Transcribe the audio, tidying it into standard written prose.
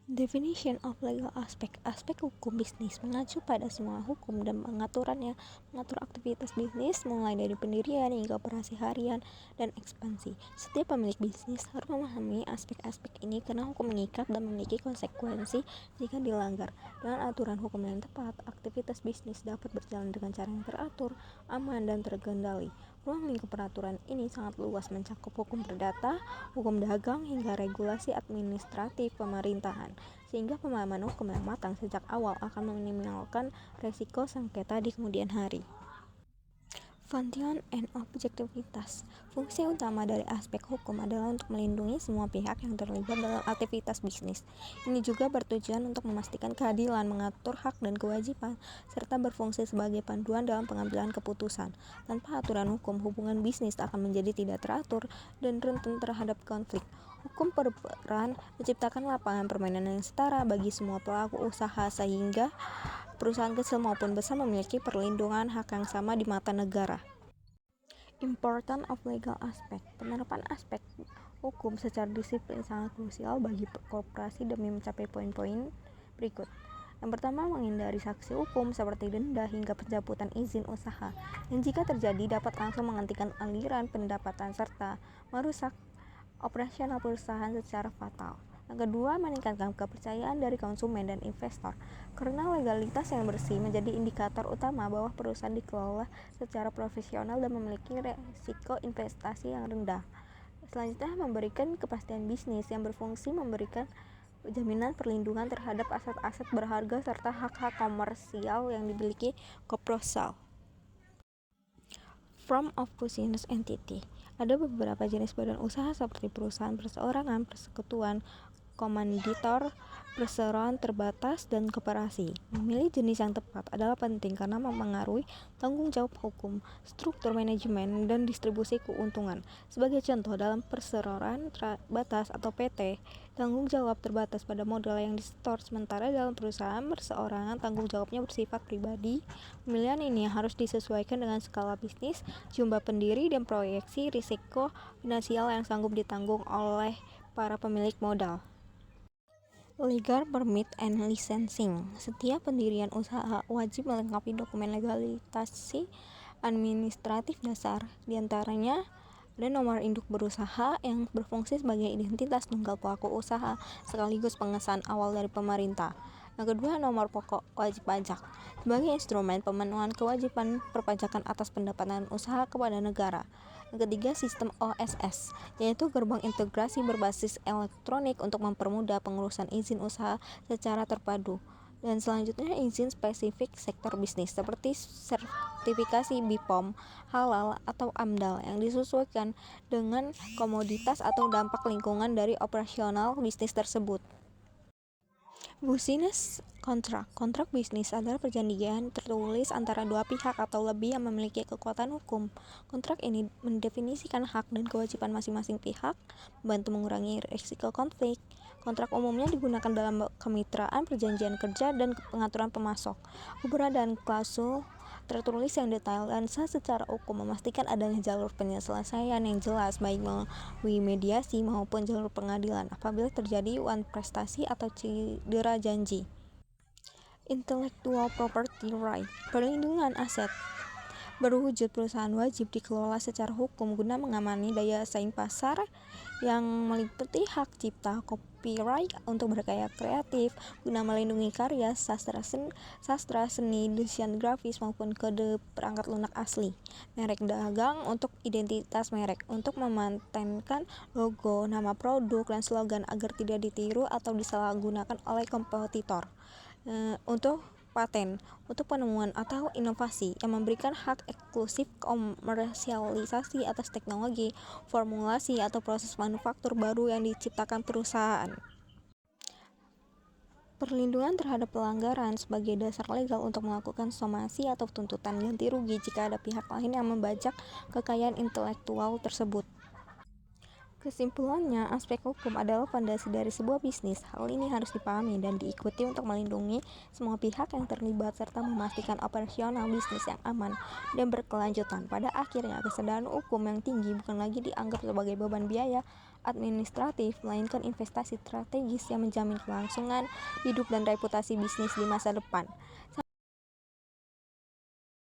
Definition of legal aspect. Aspek hukum bisnis mengacu pada semua hukum dan pengaturannya, mengatur aktivitas bisnis mulai dari pendirian hingga operasi harian dan ekspansi. Setiap pemilik bisnis harus memahami aspek-aspek ini karena hukum mengikat dan memiliki konsekuensi jika dilanggar. Dengan aturan hukum yang tepat, aktivitas bisnis dapat berjalan dengan cara yang teratur, aman, dan terkendali. Ruang lingkup peraturan ini sangat luas, mencakup hukum perdata, hukum dagang, hingga regulasi administratif pemerintahan, sehingga pemahaman hukum yang matang sejak awal akan meminimalkan resiko sengketa di kemudian hari. Function and objektivitas. Fungsi utama dari aspek hukum adalah untuk melindungi semua pihak yang terlibat dalam aktivitas bisnis. Ini juga bertujuan untuk memastikan keadilan, mengatur hak dan kewajiban, serta berfungsi sebagai panduan dalam pengambilan keputusan. Tanpa aturan hukum, hubungan bisnis akan menjadi tidak teratur dan rentan terhadap konflik. Hukum berperan menciptakan lapangan permainan yang setara bagi semua pelaku usaha sehingga perusahaan kecil maupun besar memiliki perlindungan hak yang sama di mata negara. Importance of legal aspect. Penerapan aspek hukum secara disiplin sangat krusial bagi korporasi demi mencapai poin-poin berikut. Yang pertama, menghindari sanksi hukum seperti denda hingga pencabutan izin usaha, yang jika terjadi dapat langsung menghentikan aliran pendapatan serta merusak operasional perusahaan secara fatal. Yang kedua, meningkatkan kepercayaan dari konsumen dan investor, karena legalitas yang bersih menjadi indikator utama bahwa perusahaan dikelola secara profesional dan memiliki risiko investasi yang rendah. Selanjutnya, memberikan kepastian bisnis yang berfungsi memberikan jaminan perlindungan terhadap aset-aset berharga serta hak-hak komersial yang dimiliki korporasi. Form of business entity. Ada beberapa jenis badan usaha seperti perusahaan perseorangan, persekutuan, komanditor, perseroan terbatas, dan koperasi. Memilih jenis yang tepat adalah penting karena mempengaruhi tanggung jawab hukum, struktur manajemen, dan distribusi keuntungan. Sebagai contoh, dalam perseroan terbatas atau PT, tanggung jawab terbatas pada modal yang disetor, sementara dalam perusahaan perseorangan tanggung jawabnya bersifat pribadi. Pemilihan ini harus disesuaikan dengan skala bisnis, jumlah pendiri, dan proyeksi risiko finansial yang sanggup ditanggung oleh para pemilik modal. Legal permit and licensing. Setiap pendirian usaha wajib melengkapi dokumen legalisasi administratif dasar. Di antaranya ada nomor induk berusaha yang berfungsi sebagai identitas tunggal pelaku usaha sekaligus pengesahan awal dari pemerintah. Yang kedua, nomor pokok wajib pajak sebagai instrumen pemenuhan kewajiban perpajakan atas pendapatan usaha kepada negara. Yang ketiga, sistem OSS, yaitu gerbang integrasi berbasis elektronik untuk mempermudah pengurusan izin usaha secara terpadu. Dan selanjutnya, izin spesifik sektor bisnis seperti sertifikasi BPOM, halal, atau AMDAL yang disesuaikan dengan komoditas atau dampak lingkungan dari operasional bisnis tersebut. Business kontrak. Kontrak bisnis adalah perjanjian tertulis antara dua pihak atau lebih yang memiliki kekuatan hukum. Kontrak ini mendefinisikan hak dan kewajiban masing-masing pihak, membantu mengurangi risiko konflik. Kontrak umumnya digunakan dalam kemitraan, perjanjian kerja, dan pengaturan pemasok. Keberadaan klausul tertulis yang detail dan sah secara hukum memastikan adanya jalur penyelesaian yang jelas baik melalui mediasi maupun jalur pengadilan apabila terjadi prestasi atau cedera janji. Intellectual property right. Perlindungan aset berwujud perusahaan wajib dikelola secara hukum guna mengamani daya saing pasar yang meliputi hak cipta, copyright untuk berkarya kreatif, guna melindungi karya sastra seni, desain grafis maupun kode perangkat lunak asli. Merek dagang untuk identitas merek, untuk mematenkan logo, nama produk, dan slogan agar tidak ditiru atau disalahgunakan oleh kompetitor. Untuk paten, untuk penemuan atau inovasi yang memberikan hak eksklusif komersialisasi atas teknologi, formulasi, atau proses manufaktur baru yang diciptakan perusahaan. Perlindungan terhadap pelanggaran sebagai dasar legal untuk melakukan somasi atau tuntutan ganti rugi jika ada pihak lain yang membajak kekayaan intelektual tersebut. Kesimpulannya, aspek hukum adalah fondasi dari sebuah bisnis. Hal ini harus dipahami dan diikuti untuk melindungi semua pihak yang terlibat serta memastikan operasional bisnis yang aman dan berkelanjutan. Pada akhirnya, kesadaran hukum yang tinggi bukan lagi dianggap sebagai beban biaya, administratif, melainkan investasi strategis yang menjamin kelangsungan hidup dan reputasi bisnis di masa depan.